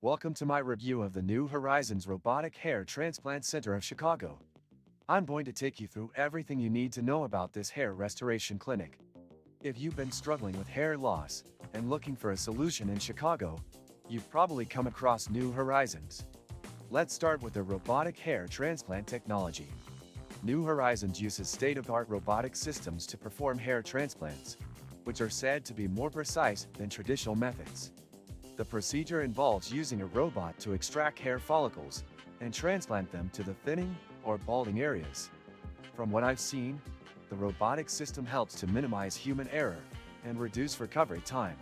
Welcome to my review of the New Horizons Robotic Hair Transplant Center of Chicago. I'm going to take you through everything you need to know about this hair restoration clinic. If you've been struggling with hair loss and looking for a solution in Chicago, you've probably come across New Horizons. Let's start with the robotic hair transplant technology. New Horizons uses state-of-the-art robotic systems to perform hair transplants, which are said to be more precise than traditional methods. The procedure involves using a robot to extract hair follicles and transplant them to the thinning or balding areas. From what I've seen, the robotic system helps to minimize human error and reduce recovery time.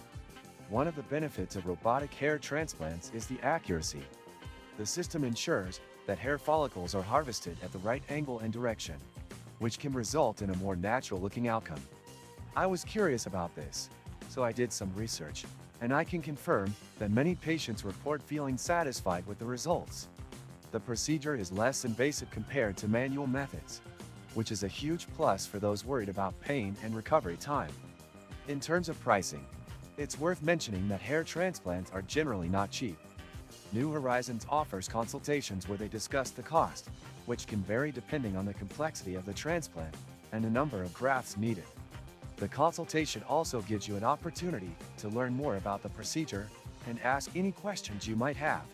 One of the benefits of robotic hair transplants is the accuracy. The system ensures that hair follicles are harvested at the right angle and direction, which can result in a more natural-looking outcome. I was curious about this, so I did some research, and I can confirm that many patients report feeling satisfied with the results. The procedure is less invasive compared to manual methods, which is a huge plus for those worried about pain and recovery time. In terms of pricing, it's worth mentioning that hair transplants are generally not cheap. New Horizons offers consultations where they discuss the cost, which can vary depending on the complexity of the transplant and the number of grafts needed. The consultation also gives you an opportunity to learn more about the procedure and ask any questions you might have.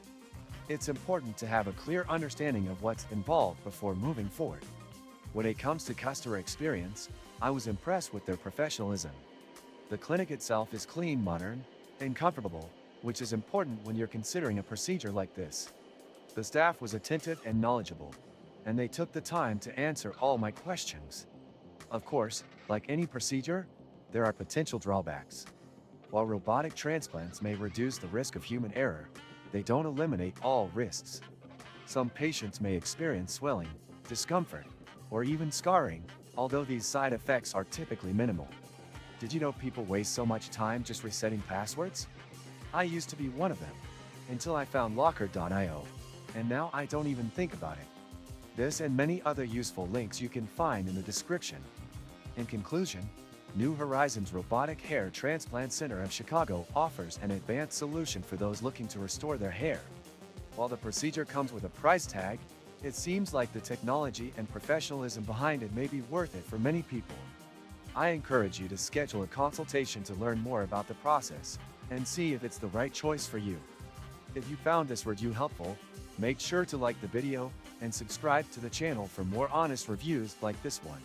It's important to have a clear understanding of what's involved before moving forward. When it comes to customer experience, I was impressed with their professionalism. The clinic itself is clean, modern, and comfortable, which is important when you're considering a procedure like this. The staff was attentive and knowledgeable, and they took the time to answer all my questions. Of course, like any procedure, there are potential drawbacks. While robotic transplants may reduce the risk of human error, they don't eliminate all risks. Some patients may experience swelling, discomfort, or even scarring, although these side effects are typically minimal. Did you know people waste so much time just resetting passwords? I used to be one of them, until I found Locker.io, and now I don't even think about it. This and many other useful links you can find in the description. In conclusion, New Horizons Robotic Hair Transplant Center of Chicago offers an advanced solution for those looking to restore their hair. While the procedure comes with a price tag, it seems like the technology and professionalism behind it may be worth it for many people. I encourage you to schedule a consultation to learn more about the process and see if it's the right choice for you. If you found this review helpful, make sure to like the video and subscribe to the channel for more honest reviews like this one.